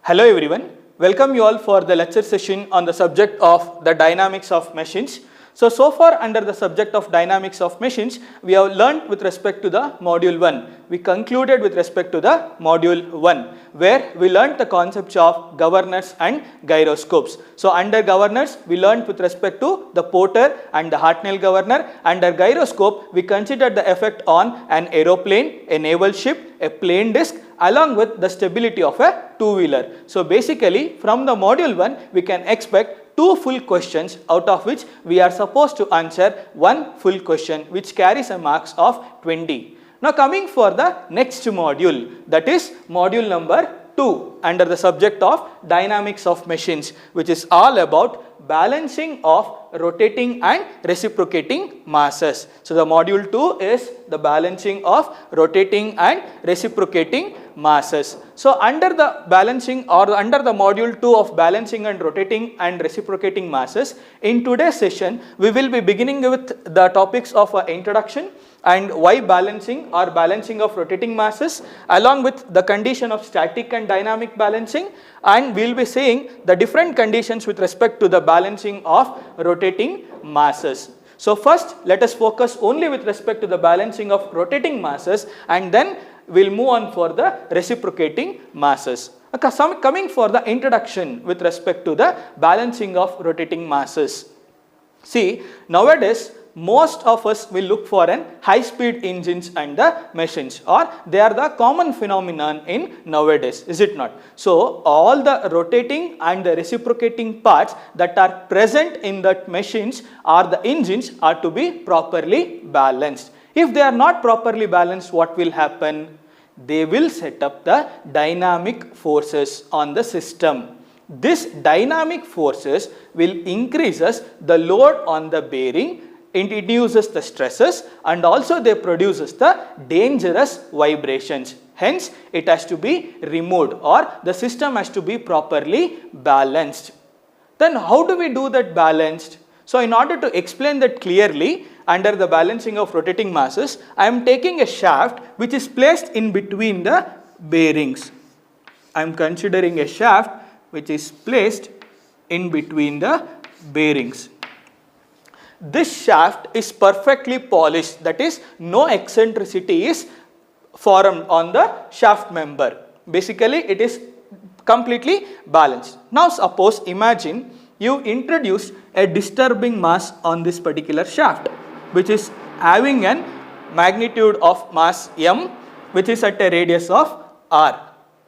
Hello everyone, welcome you all for the lecture session on the subject of the dynamics of machines. So far under the subject of dynamics of machines, we have learnt with respect to the module 1. We concluded with respect to the module 1 where we learnt the concepts of governors and gyroscopes. So under governors, we learnt with respect to the Porter and the Hartnell governor. Under gyroscope, we considered the effect on an aeroplane, a naval ship, a plane disc along with the stability of a two-wheeler. So basically from the module 1, we can expect two full questions out of which we are supposed to answer one full question which carries a marks of 20. Now coming for the next module, that is module number 2 under the subject of dynamics of machines, which is all about balancing of rotating and reciprocating masses. So the module 2 is the balancing of rotating and reciprocating masses. So under the balancing or under the module 2 of balancing and rotating and reciprocating masses, in today's session we will be beginning with the topics of introduction and why balancing or balancing of rotating masses, along with the condition of static and dynamic balancing, and we will be seeing the different conditions with respect to the balancing of rotating masses. So first let us focus only with respect to the balancing of rotating masses, and then we will move on for the reciprocating masses. Coming for the introduction with respect to the balancing of rotating masses. See, nowadays most of us will look for an high speed engines and the machines, or they are the common phenomenon in nowadays, is it not? So all the rotating and the reciprocating parts that are present in that machines or the engines are to be properly balanced. If they are not properly balanced, what will happen? They will set up the dynamic forces on the system. This dynamic forces will increases the load on the bearing. It induces the stresses and also they produces the dangerous vibrations. Hence, it has to be removed or the system has to be properly balanced. Then how do we do that balanced? So in order to explain that clearly, under the balancing of rotating masses, I am taking a shaft which is placed in between the bearings. I am considering a shaft which is placed in between the bearings. This shaft is perfectly polished, that is no eccentricity is formed on the shaft member. Basically it is completely balanced. Now suppose, imagine you introduce a disturbing mass on this particular shaft which is having an magnitude of mass m which is at a radius of r.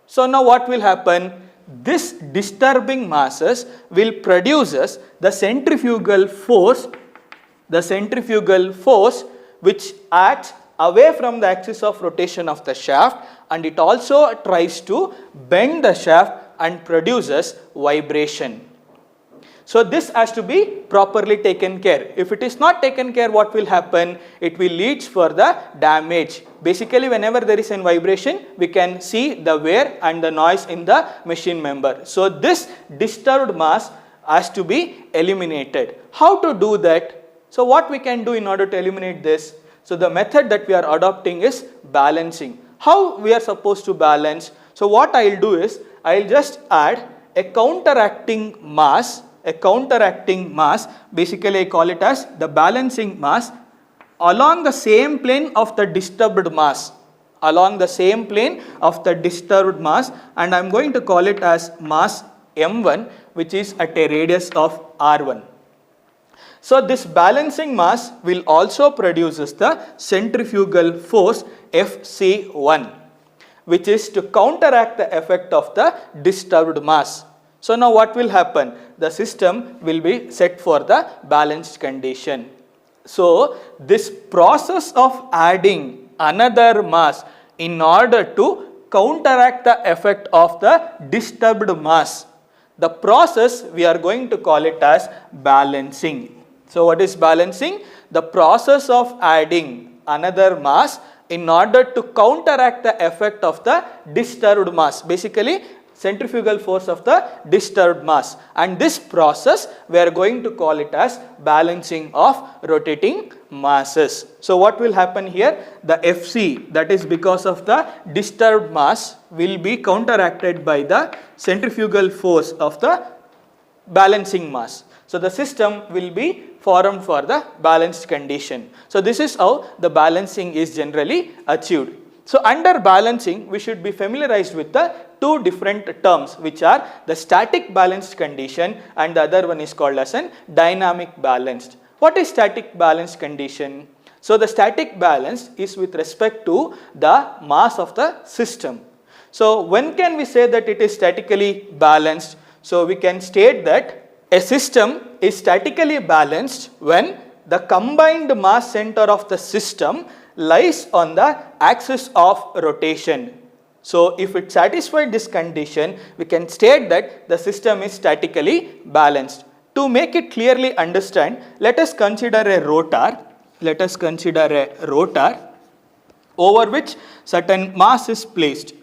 So now what will happen? This disturbing masses will produces the centrifugal force which acts away from the axis of rotation of the shaft, and it also tries to bend the shaft and produces vibration. So this has to be properly taken care. If it is not taken care, what will happen? It will lead for the damage. Basically whenever there is a vibration, we can see the wear and the noise in the machine member. So this disturbed mass has to be eliminated. How to do that? So what we can do in order to eliminate this? So the method that we are adopting is balancing. How we are supposed to balance? So what I will do is, I will just add a counteracting mass, basically I call it as the balancing mass along the same plane of the disturbed mass, and I am going to call it as mass m1 which is at a radius of r1. So this balancing mass will also produces the centrifugal force Fc1 which is to counteract the effect of the disturbed mass. So now what will happen? The system will be set for the balanced condition. So this process of adding another mass in order to counteract the effect of the disturbed mass, the process we are going to call it as balancing. So what is balancing? The process of adding another mass in order to counteract the effect of the disturbed mass. Basically centrifugal force of the disturbed mass, and this process we are going to call it as balancing of rotating masses. So what will happen here? The Fc, that is because of the disturbed mass, will be counteracted by the centrifugal force of the balancing mass. So the system will be formed for the balanced condition. So this is how the balancing is generally achieved. So under balancing, we should be familiarized with the two different terms, which are the static balanced condition and the other one is called as an dynamic balanced. What is static balanced condition? So the static balance is with respect to the mass of the system. So when can we say that it is statically balanced? So we can state that a system is statically balanced when the combined mass center of the system lies on the axis of rotation. So if it satisfies this condition, we can state that the system is statically balanced. To make it clearly understand, let us consider a rotor. Let us consider a rotor over which certain mass is placed.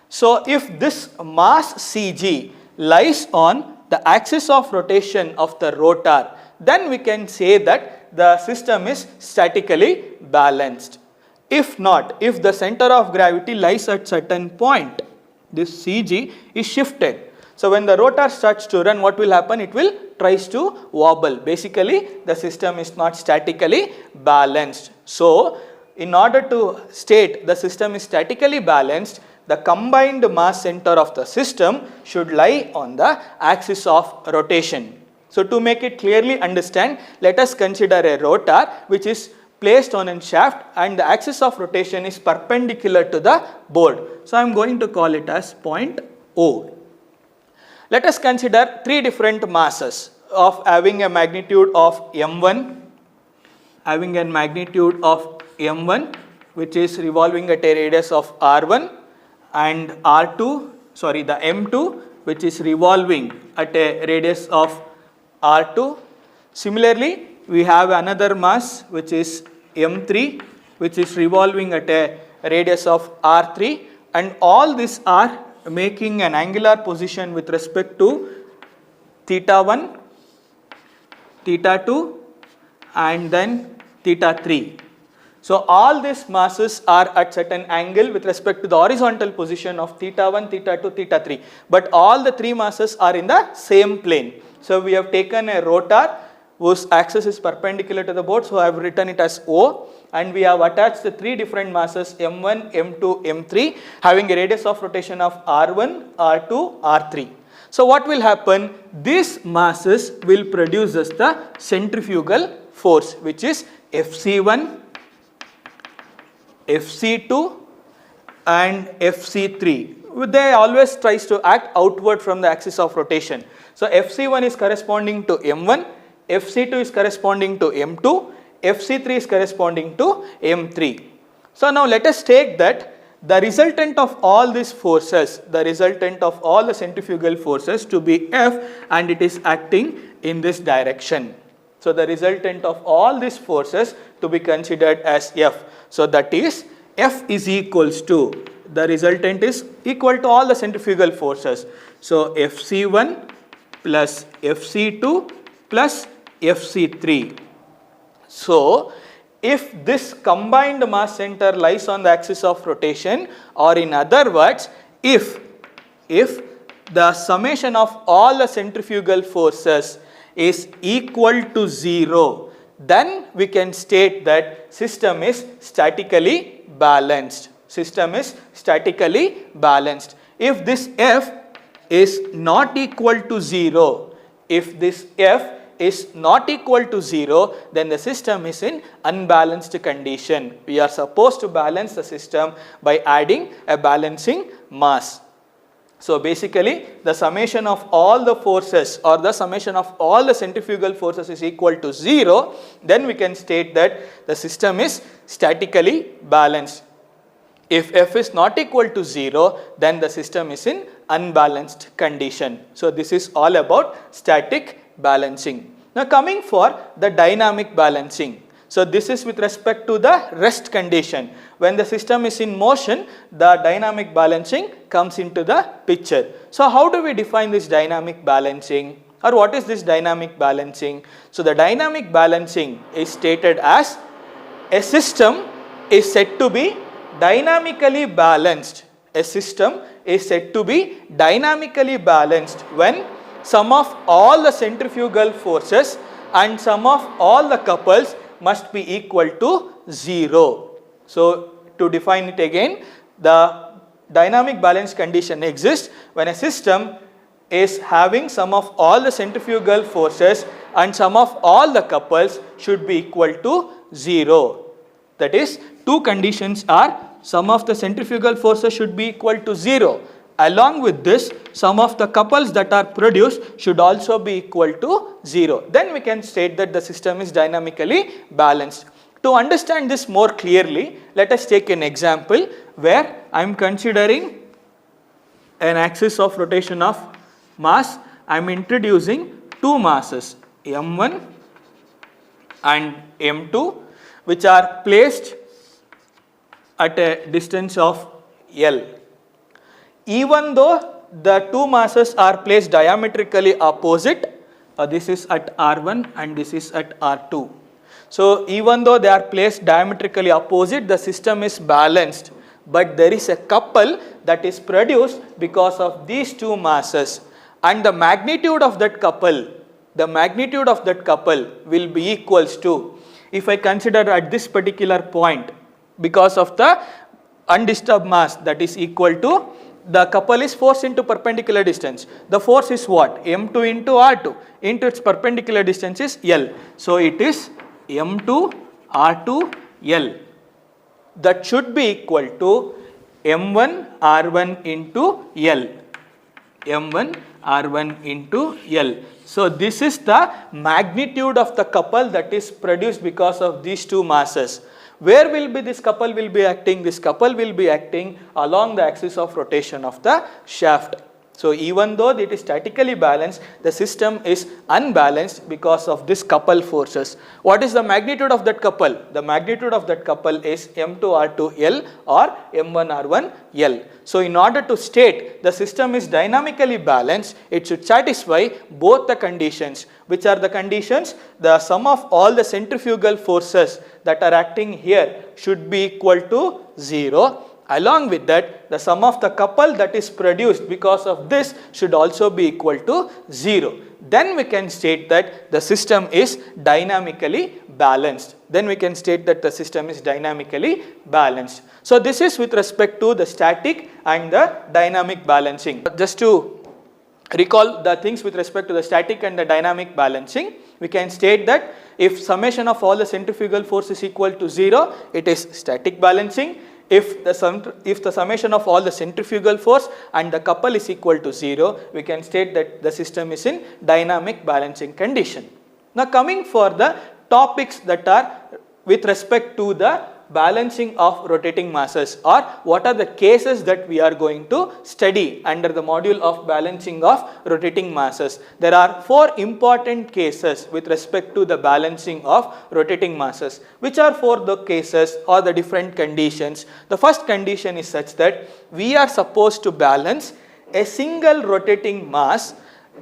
So if this mass Cg lies on the axis of rotation of the rotor, then we can say that the system is statically balanced. If not, if the center of gravity lies at certain point, this Cg is shifted. So when the rotor starts to run, what will happen? It will tries to wobble. Basically, the system is not statically balanced. So in order to state the system is statically balanced, the combined mass center of the system should lie on the axis of rotation. So to make it clearly understand, let us consider a rotor which is placed on a shaft and the axis of rotation is perpendicular to the board. So I am going to call it as point O. Let us consider three different masses of having a magnitude of m1, having a magnitude of m1 which is revolving at a radius of r1, and the m2 which is revolving at a radius of r2. Similarly, we have another mass which is m3 which is revolving at a radius of r3, and all these are making an angular position with respect to theta 1, theta 2 and then theta 3. So all these masses are at certain angle with respect to the horizontal position of theta 1, theta 2, theta 3, but all the three masses are in the same plane. So we have taken a rotor whose axis is perpendicular to the board, so I have written it as O, and we have attached the three different masses m1, m2, m3 having a radius of rotation of r1, r2, r3. So what will happen? These masses will produce us the centrifugal force, which is Fc1, Fc2 and Fc3. They always tries to act outward from the axis of rotation. So Fc1 is corresponding to m1, Fc2 is corresponding to m2, Fc3 is corresponding to m3. So now let us take that the resultant of all these forces, the resultant of all the centrifugal forces to be F, and it is acting in this direction. So the resultant of all these forces to be considered as F. So that is F is equals to, the resultant is equal to all the centrifugal forces. So Fc1 plus Fc2 plus Fc3. So if this combined mass center lies on the axis of rotation, or in other words, if the summation of all the centrifugal forces is equal to 0, then we can state that system is statically balanced. System is statically balanced. If this F is not equal to 0, if this F is not equal to 0, then the system is in unbalanced condition. We are supposed to balance the system by adding a balancing mass. So basically, the summation of all the forces or the summation of all the centrifugal forces is equal to 0, then we can state that the system is statically balanced. If F is not equal to 0, then the system is in unbalanced condition. So this is all about static balancing. Now coming for the dynamic balancing. So this is with respect to the rest condition. When the system is in motion, the dynamic balancing comes into the picture. So how do we define this dynamic balancing, or what is this dynamic balancing? So the dynamic balancing is stated as a system is said to be dynamically balanced. A system is said to be dynamically balanced when sum of all the centrifugal forces and sum of all the couples must be equal to 0. So to define it again, the dynamic balance condition exists when a system is having sum of all the centrifugal forces and sum of all the couples should be equal to 0. That is, two conditions are sum of the centrifugal forces should be equal to 0. Along with this, sum of the couples that are produced should also be equal to 0. Then we can state that the system is dynamically balanced. To understand this more clearly, let us take an example where I am considering an axis of rotation of mass. I am introducing two masses m1 and m2, which are placed at a distance of L. Even though the two masses are placed diametrically opposite, this is at R1 and this is at R2. So even though they are placed diametrically opposite, the system is balanced, but there is a couple that is produced because of these two masses, and the magnitude of that couple will be equals to, if I consider at this particular point, because of the undisturbed mass, that is equal to, the couple is forced into perpendicular distance. The force is what? M2 into R2 into its perpendicular distance is L. So it is M2 R2 L. That should be equal to M1 R1 into L. M1 R1 into L. So this is the magnitude of the couple that is produced because of these two masses. Where will be this couple will be acting? This couple will be acting along the axis of rotation of the shaft. So even though it is statically balanced, the system is unbalanced because of this couple forces. What is the magnitude of that couple? The magnitude of that couple is M2 R2 L or M1 R1 L. So in order to state the system is dynamically balanced, it should satisfy both the conditions. Which are the conditions? The sum of all the centrifugal forces that are acting here should be equal to 0. Along with that, the sum of the couple that is produced because of this should also be equal to 0. Then we can state that the system is dynamically balanced. So this is with respect to the static and the dynamic balancing. Just to recall the things with respect to the static and the dynamic balancing, we can state that if summation of all the centrifugal force is equal to 0, it is static balancing. If the summation of all the centrifugal force and the couple is equal to 0, we can state that the system is in dynamic balancing condition. Now coming for the topics that are with respect to the balancing of rotating masses, or what are the cases that we are going to study under the module of balancing of rotating masses. There are 4 important cases with respect to the balancing of rotating masses. Which are 4 the cases or the different conditions? The first condition is such that we are supposed to balance a single rotating mass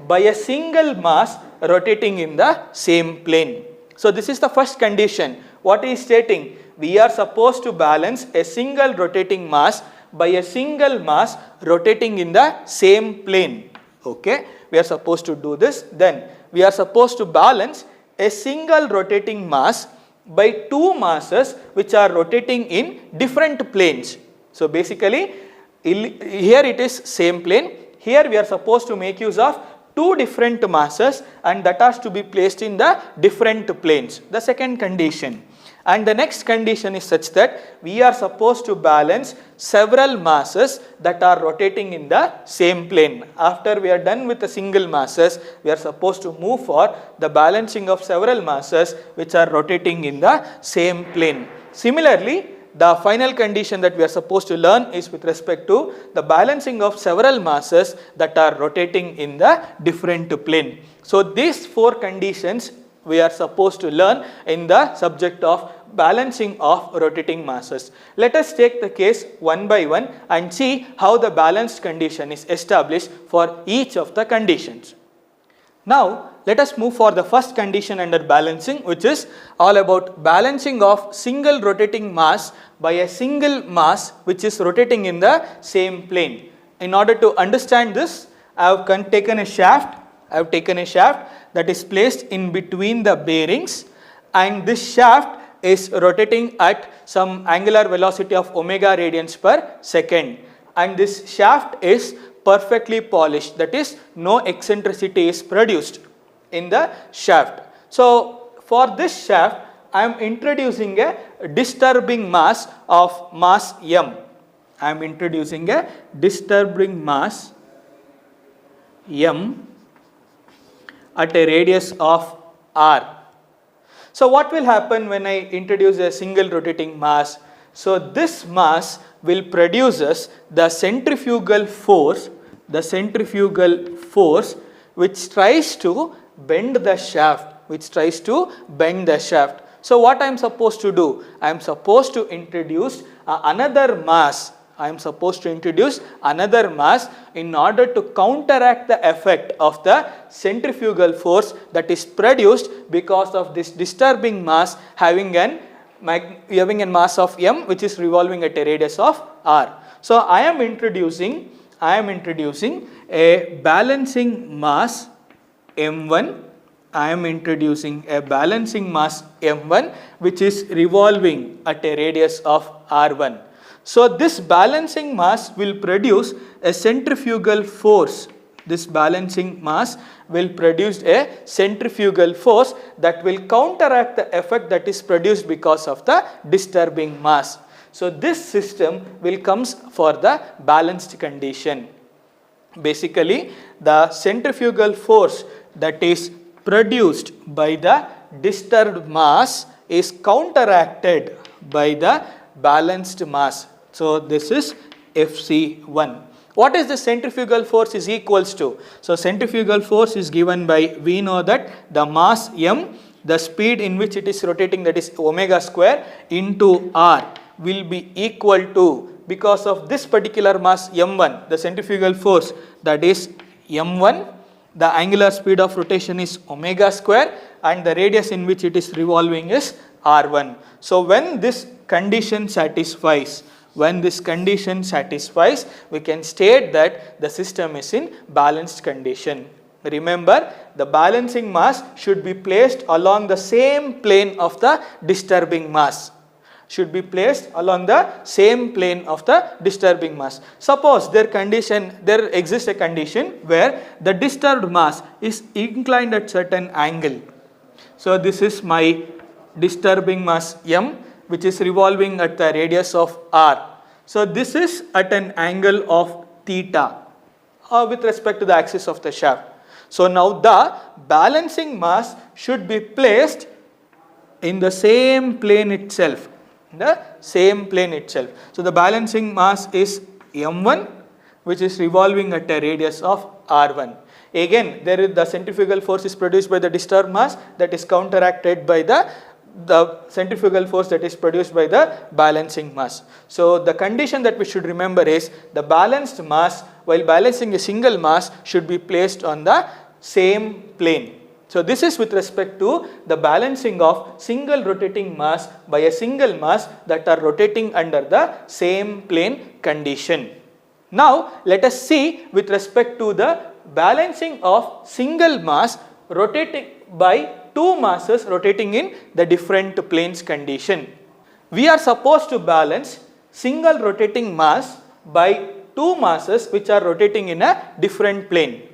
by a single mass rotating in the same plane. So this is the first condition. What is stating? We are supposed to balance a single rotating mass by a single mass rotating in the same plane. Okay, we are supposed to do this. Then we are supposed to balance a single rotating mass by 2 masses which are rotating in different planes. So basically here it is same plane. Here we are supposed to make use of 2 different masses, and that has to be placed in the different planes. The second condition. And the next condition is such that we are supposed to balance several masses that are rotating in the same plane. After we are done with the single masses, we are supposed to move for the balancing of several masses which are rotating in the same plane. Similarly, the final condition that we are supposed to learn is with respect to the balancing of several masses that are rotating in the different plane. So these 4 conditions we are supposed to learn in the subject of balancing of rotating masses. Let us take the case one by one and see how the balanced condition is established for each of the conditions. Now let us move for the first condition under balancing, which is all about balancing of single rotating mass by a single mass which is rotating in the same plane. In order to understand this, I have taken a shaft that is placed in between the bearings, and this shaft is rotating at some angular velocity of omega radians per second, and this shaft is perfectly polished, that is no eccentricity is produced in the shaft. So for this shaft I am introducing a disturbing mass of mass m. I am introducing a disturbing mass m at a radius of r. So what will happen when I introduce a single rotating mass? So this mass will produces the centrifugal force which tries to bend the shaft, So what I am supposed to do? I am supposed to introduce another mass. In order to counteract the effect of the centrifugal force that is produced because of this disturbing mass having a mass of m which is revolving at a radius of r. So I am introducing a balancing mass m1. I am introducing a balancing mass m1 which is revolving at a radius of r1. So this balancing mass will produce a centrifugal force. This balancing mass will produce a centrifugal force that will counteract the effect that is produced because of the disturbing mass. So this system will comes for the balanced condition. Basically, the centrifugal force that is produced by the disturbed mass is counteracted by the balanced mass. So this is Fc1. What is the centrifugal force is equals to? So centrifugal force is given by, we know that the mass m, the speed in which it is rotating, that is omega square into r, will be equal to, because of this particular mass m1, the centrifugal force, that is m1, the angular speed of rotation is omega square, and the radius in which it is revolving is r1. So when this condition satisfies, we can state that the system is in balanced condition. Remember, the balancing mass should be placed along the same plane of the disturbing mass. Suppose there exists a condition where the disturbed mass is inclined at certain angle. So this is my disturbing mass m, which is revolving at the radius of r. So this is at an angle of theta with respect to the axis of the shaft. So now the balancing mass should be placed in the same plane itself. So the balancing mass is m1, which is revolving at a radius of r1. Again, the centrifugal force is produced by the disturbed mass, that is counteracted by the centrifugal force that is produced by the balancing mass. So the condition that we should remember is the balanced mass, while balancing a single mass, should be placed on the same plane. So this is with respect to the balancing of single rotating mass by a single mass that are rotating under the same plane condition. Now let us see with respect to the balancing of single mass rotating by two masses rotating in the different planes condition. We are supposed to balance single rotating mass by two masses which are rotating in a different plane.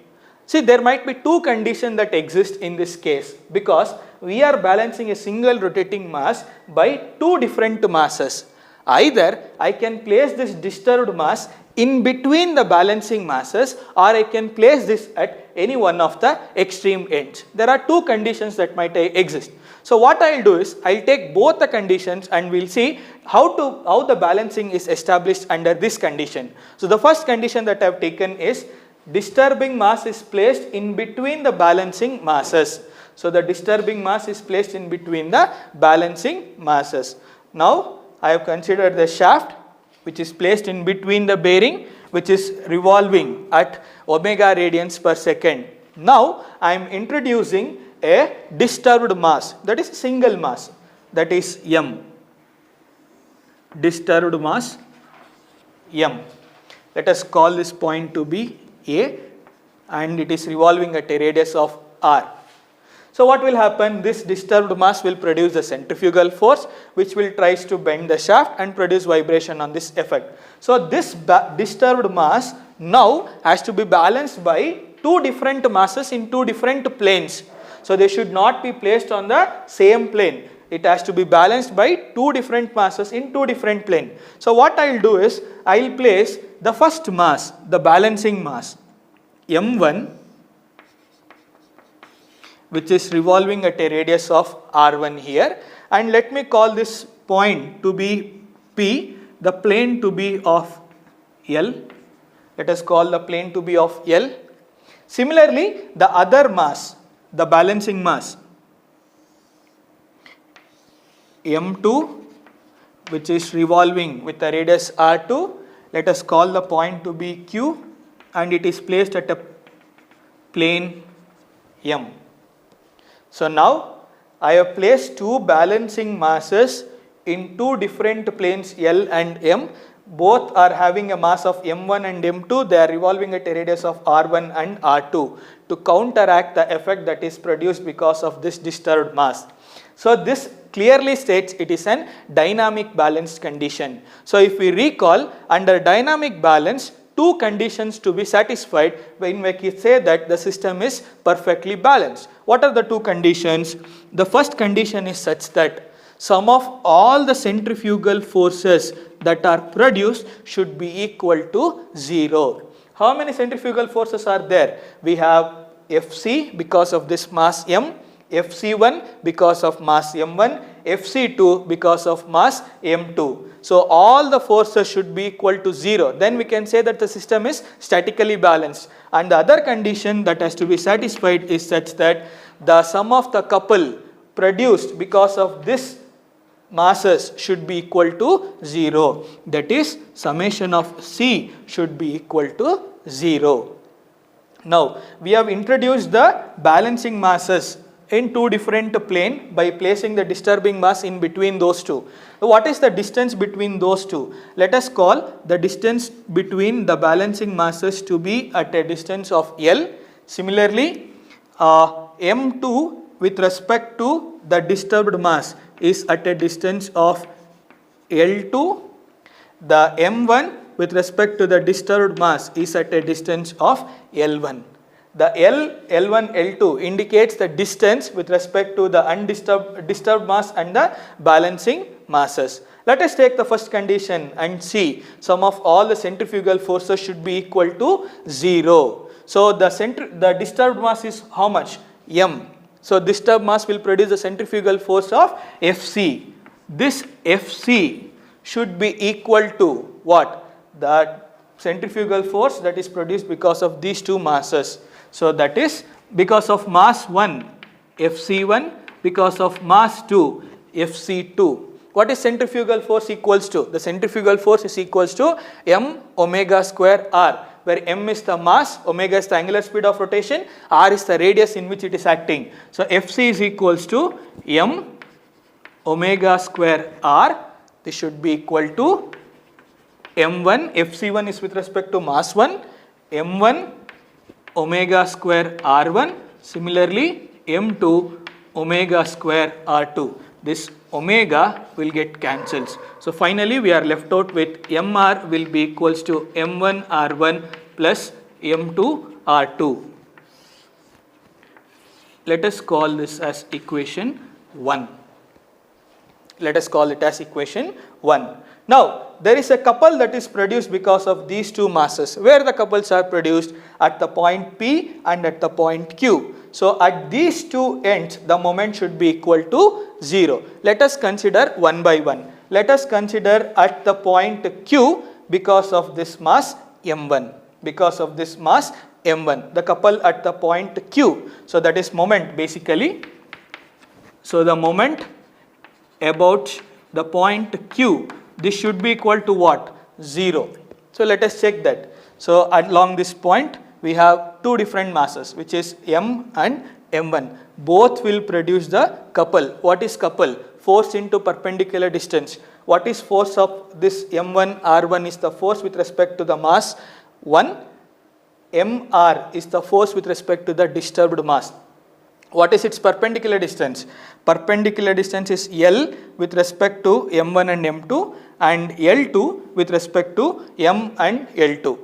See, there might be two conditions that exist in this case, because we are balancing a single rotating mass by two different masses. Either I can place this disturbed mass in between the balancing masses, or I can place this at any one of the extreme ends. There are two conditions that might exist. So what I will do is, I will take both the conditions and we will see how the balancing is established under this condition. So the first condition that I have taken is disturbing mass is placed in between the balancing masses. So the disturbing mass is placed in between the balancing masses. Now I have considered the shaft which is placed in between the bearing, which is revolving at omega radians per second. Now I am introducing a disturbed mass, that is single mass, that is M. Disturbed mass M. Let us call this point to be A, and it is revolving at a radius of R. So what will happen? This disturbed mass will produce the centrifugal force which will tries to bend the shaft and produce vibration on this effect. So this disturbed mass now has to be balanced by two different masses in two different planes. So they should not be placed on the same plane. It has to be balanced by two different masses in two different planes. So what I will do is, I will place the first mass, the balancing mass, M1, which is revolving at a radius of R1 here, and let me call this point to be P, the plane to be of L. Let us call the plane to be of L. Similarly, the other mass, the balancing mass, M2, which is revolving with a radius R2, let us call the point to be Q, and it is placed at a plane M. So now I have placed two balancing masses in two different planes L and M. Both are having a mass of M1 and M2. They are revolving at a radius of R1 and R2 to counteract the effect that is produced because of this disturbed mass. So this clearly states it is an dynamic balanced condition. So if we recall, under dynamic balance, two conditions to be satisfied when we say that the system is perfectly balanced. What are the two conditions? The first condition is such that sum of all the centrifugal forces that are produced should be equal to 0. How many centrifugal forces are there? We have Fc because of this mass M, Fc1 because of mass M1, Fc2 because of mass M2. So all the forces should be equal to 0. Then we can say that the system is statically balanced. And the other condition that has to be satisfied is such that the sum of the couple produced because of this masses should be equal to 0. That is, summation of C should be equal to 0. Now we have introduced the balancing masses in two different planes by placing the disturbing mass in between those two. So what is the distance between those two? Let us call the distance between the balancing masses to be at a distance of L. Similarly, M2 with respect to the disturbed mass is at a distance of L2. The M1 with respect to the disturbed mass is at a distance of L1. The L1, L2 indicates the distance with respect to the disturbed mass and the balancing masses. Let us take the first condition and see sum of all the centrifugal forces should be equal to 0. So the disturbed mass is how much? M. So disturbed mass will produce the centrifugal force of Fc. This Fc should be equal to what? The centrifugal force that is produced because of these two masses. So that is because of mass 1 Fc1, because of mass 2 Fc2. What is centrifugal force equals to? The centrifugal force is equals to m omega square r, where m is the mass, omega is the angular speed of rotation, r is the radius in which it is acting. So Fc is equals to m omega square r. This should be equal to m1, Fc1 is with respect to mass 1, m1 omega square r1, similarly m2 omega square r2. This omega will get cancels. So finally we are left out with mr will be equals to m1 r1 plus m2 r2. Let us call this as equation 1. Let us call it as equation 1. Now there is a couple that is produced because of these two masses. Where the couples are produced? At the point P and at the point Q. So at these two ends the moment should be equal to 0. Let us consider one by one. Let us consider at the point Q because of this mass m1. Because of this mass m1, the couple at the point q. So that is moment basically. So the moment about the point q, this should be equal to what? 0. So let us check that. So along this point we have two different masses, which is m and m1. Both will produce the couple. What is couple? Force into perpendicular distance. What is force of this m1 r1 is the force with respect to the mass 1. mr is the force with respect to the disturbed mass. What is its perpendicular distance? Perpendicular distance is L with respect to m1 and m2, and L2 with respect to m and L2.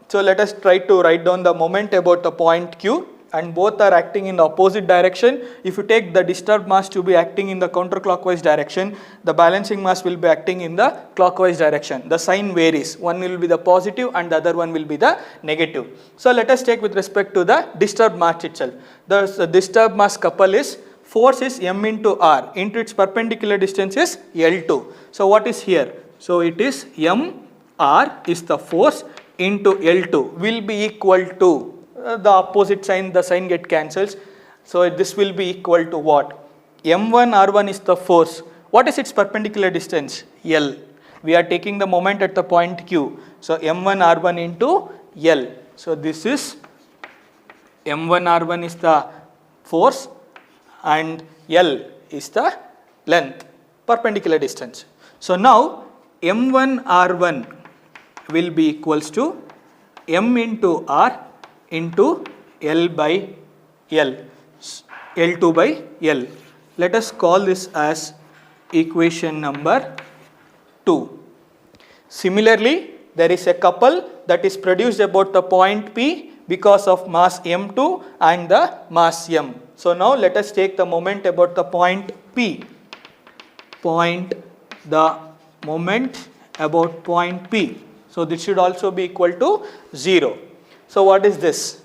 So let us try to write down the moment about the point q, and both are acting in the opposite direction. If you take the disturbed mass to be acting in the counterclockwise direction, the balancing mass will be acting in the clockwise direction. The sign varies. One will be the positive and the other one will be the negative. So let us take with respect to the disturbed mass itself. The disturbed mass couple is force is m into r into its perpendicular distance is L2. So what is here? So it is m r is the force into L2 will be equal to the opposite sign, the sign get cancels. So this will be equal to what? m1 r1 is the force. What is its perpendicular distance? L. We are taking the moment at the point q. So m1 r1 into L. So this is m1 r1 is the force and L is the length, perpendicular distance. So now m1 r1 will be equals to m into r into L by L, L2 by L. Let us call this as equation number 2. Similarly, there is a couple that is produced about the point P because of mass m2 and the mass m. So now let us take the moment about the point P. The moment about point P. So this should also be equal to 0. So what is this?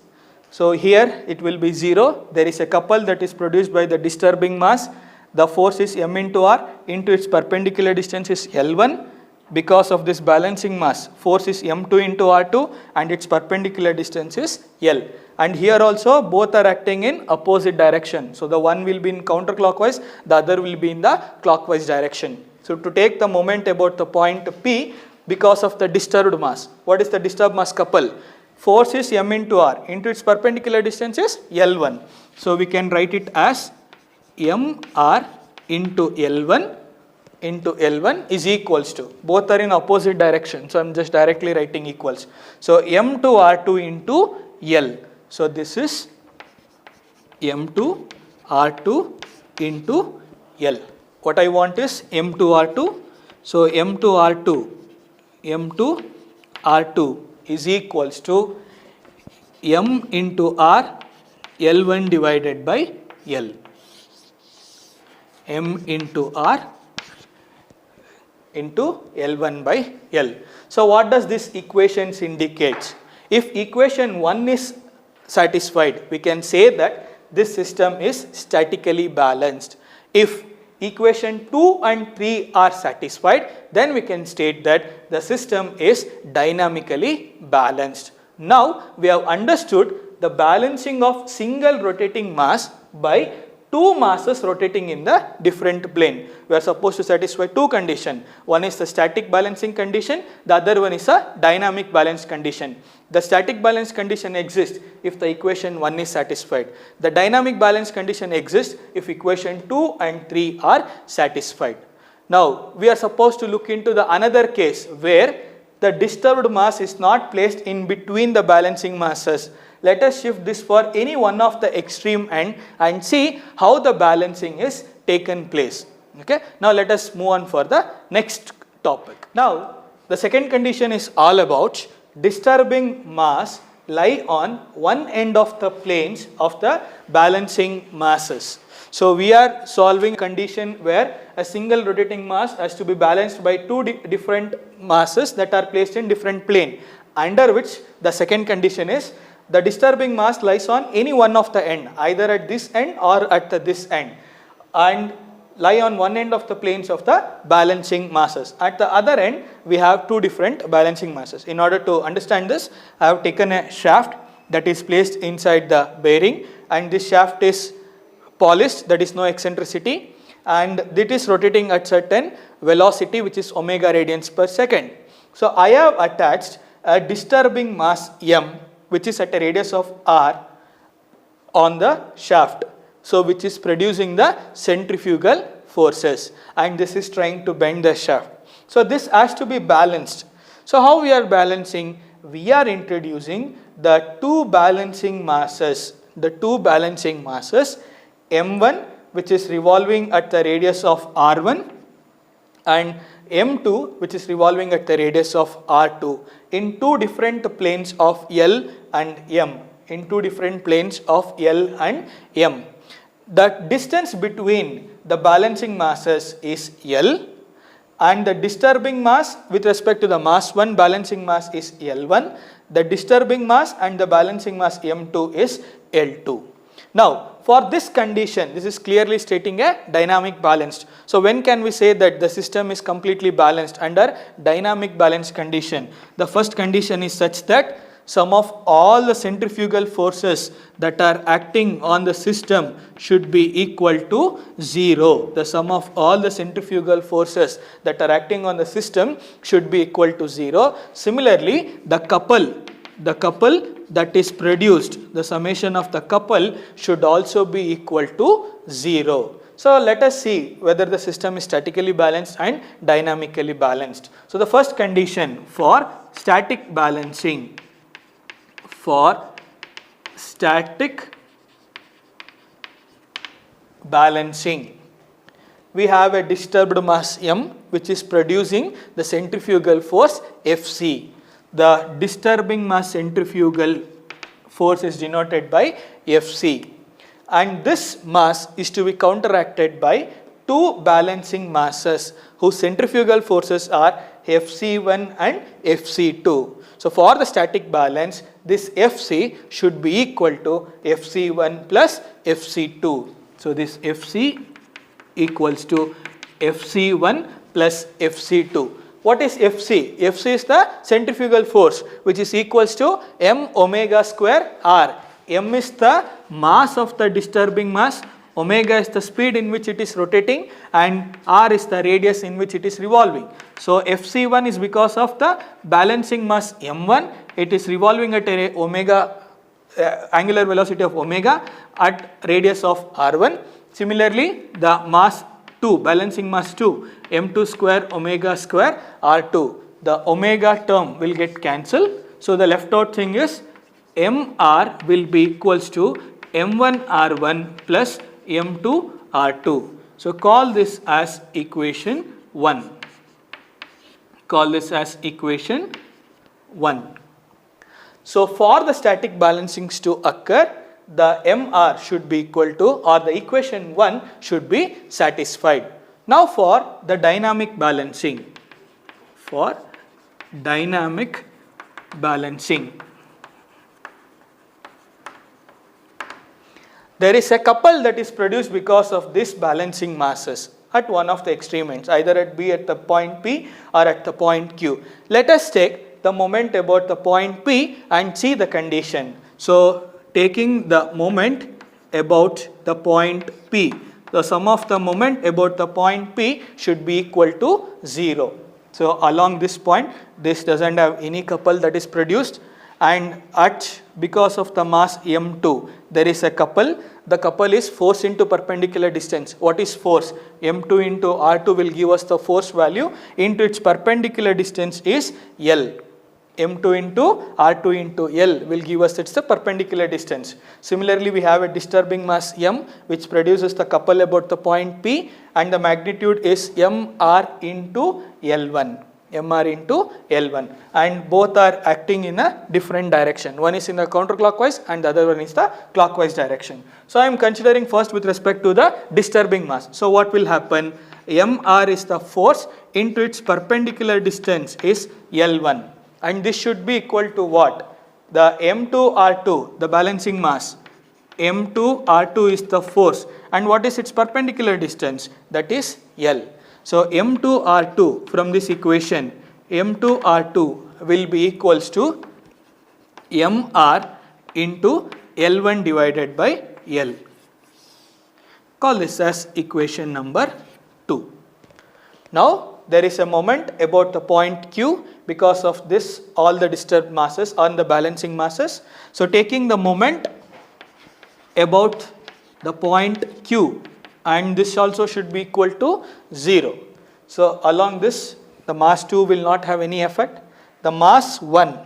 So here it will be 0. There is a couple that is produced by the disturbing mass. The force is m into r into its perpendicular distance is L1. Because of this balancing mass, force is m2 into r2 and its perpendicular distance is L. And here also both are acting in opposite direction. So the one will be in counterclockwise, the other will be in the clockwise direction. So to take the moment about the point P because of the disturbed mass. What is the disturbed mass couple? Force is m into r into its perpendicular distance is L1. So we can write it as mr into L1 is equals to, both are in opposite direction. So I am just directly writing equals. So m to r2 into L. So this is m to r2 into L. What I want is m to r2. So m to r2 is equals to m into r L1 divided by L. M into r into L1 by L. So what does this equations indicates? If equation 1 is satisfied, we can say that this system is statically balanced. If equation 2 and 3 are satisfied, then we can state that the system is dynamically balanced. Now we have understood the balancing of single rotating mass by two masses rotating in the different plane. We are supposed to satisfy two conditions. One is the static balancing condition, the other one is a dynamic balance condition. The static balance condition exists if the equation 1 is satisfied. The dynamic balance condition exists if equation 2 and 3 are satisfied. Now we are supposed to look into the another case where the disturbed mass is not placed in between the balancing masses. Let us shift this for any one of the extreme end and see how the balancing is taken place. Okay. Now let us move on for the next topic. Now the second condition is all about disturbing mass lie on one end of the planes of the balancing masses. So we are solving a condition where a single rotating mass has to be balanced by two different masses that are placed in different plane, under which the second condition is the disturbing mass lies on any one of the end, either at this end or at this end, and lie on one end of the planes of the balancing masses. At the other end, we have two different balancing masses. In order to understand this, I have taken a shaft. that is placed inside the bearing, and this shaft is polished, that is no eccentricity, and it is rotating at certain velocity which is omega radians per second. So I have attached a disturbing mass m which is at a radius of r on the shaft, so which is producing the centrifugal forces, and this is trying to bend the shaft. So this has to be balanced. So how we are balancing? We are introducing the two balancing masses m1 which is revolving at the radius of r1 and m2 which is revolving at the radius of r2 in two different planes of L and M. The distance between the balancing masses is L, and the disturbing mass with respect to the mass 1 balancing mass is L1, the disturbing mass and the balancing mass M2 is L2. Now for this condition, this is clearly stating a dynamic balanced. So when can we say that the system is completely balanced? Under dynamic balance condition, the first condition is such that sum of all the centrifugal forces that are acting on the system should be equal to 0. The sum of all the centrifugal forces that are acting on the system should be equal to 0. Similarly, the couple that is produced, the summation of the couple should also be equal to 0. So let us see whether the system is statically balanced and dynamically balanced. So the first condition for static balancing, we have a disturbed mass m which is producing the centrifugal force Fc. The disturbing mass centrifugal force is denoted by Fc, and this mass is to be counteracted by two balancing masses whose centrifugal forces are Fc1 and Fc2. So for the static balance, this Fc should be equal to Fc1 plus Fc2. So this Fc equals to Fc1 plus Fc2. What is Fc? Fc is the centrifugal force which is equals to m omega square r. M is the mass of the disturbing mass, omega is the speed in which it is rotating, and r is the radius in which it is revolving. So Fc1 is because of the balancing mass m1, it is revolving at a omega angular velocity of omega at radius of r1. Similarly, the mass 2, balancing mass 2, m2 square omega square r2, the omega term will get cancelled. So the left out thing is mr will be equals to m1 r1 plus m2 r2. So call this as equation 1. So for the static balancings to occur, the mr should be equal to, or the equation 1 should be satisfied. Now for the dynamic balancing, there is a couple that is produced because of this balancing masses at one of the extreme ends, either at the point P or at the point Q. Let us take the moment about the point P and see the condition. So taking the moment about the point P, the sum of the moment about the point P should be equal to 0. So along this point, this doesn't have any couple that is produced, and because of the mass m2 there is a couple. The couple is force into perpendicular distance. What is force? m2 into r2 will give us the force value into its perpendicular distance is L. m2 into r2 into L will give us the perpendicular distance. Similarly, we have a disturbing mass m which produces the couple about the point P, and the magnitude is mr into L1. And both are acting in a different direction. One is in the counterclockwise and the other one is the clockwise direction. So I am considering first with respect to the disturbing mass. So what will happen? mr is the force into its perpendicular distance is L1, and this should be equal to what? The m2r2, the balancing mass. m2r2 is the force, and what is its perpendicular distance? That is L. So m2r2 from this equation, m2r2 will be equals to mr into L1 divided by L. Call this as equation number 2. Now there is a moment about the point Q. Because of this, all the disturbed masses are the balancing masses. So taking the moment about the point Q, and this also should be equal to 0. So along this, the mass 2 will not have any effect. The mass 1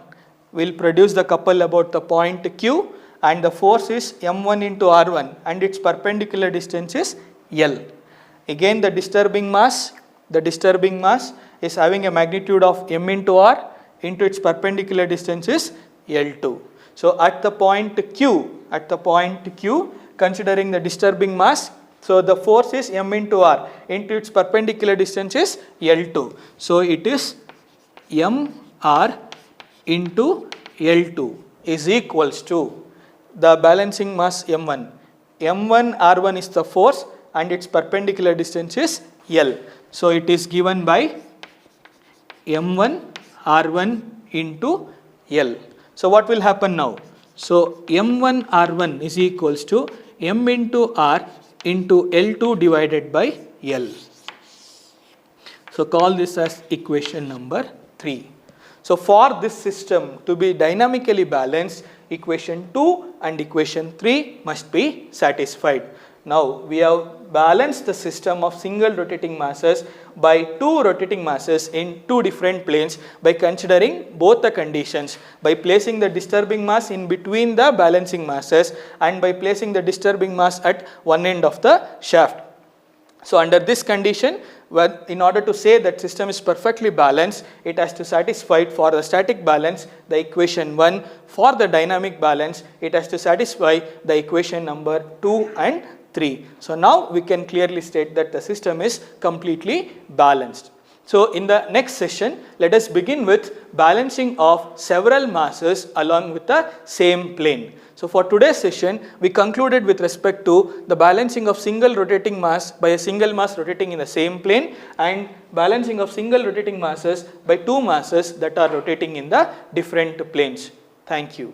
will produce the couple about the point Q, and the force is m1 into r1, and its perpendicular distance is L. Again the disturbing mass is having a magnitude of m into r, into its perpendicular distance is L2. So at the point Q, considering the disturbing mass, so the force is m into r, into its perpendicular distance is L2. So it is mr into L2 is equals to the balancing mass m1. m1 r1 is the force and its perpendicular distance is L. So it is given by m1 r1 into L. So what will happen now? So m1 r1 is equals to m into r into L2 divided by L. So call this as equation number 3. So for this system to be dynamically balanced, equation 2 and equation 3 must be satisfied. Now we have balanced the system of single rotating masses by two rotating masses in two different planes by considering both the conditions, by placing the disturbing mass in between the balancing masses and by placing the disturbing mass at one end of the shaft. So under this condition, in order to say that system is perfectly balanced, it has to satisfy for the static balance the equation 1, for the dynamic balance it has to satisfy the equation number 2 and 3. So now we can clearly state that the system is completely balanced. So in the next session, let us begin with balancing of several masses along with the same plane. So for today's session, we concluded with respect to the balancing of single rotating mass by a single mass rotating in the same plane and balancing of single rotating masses by two masses that are rotating in the different planes. Thank you.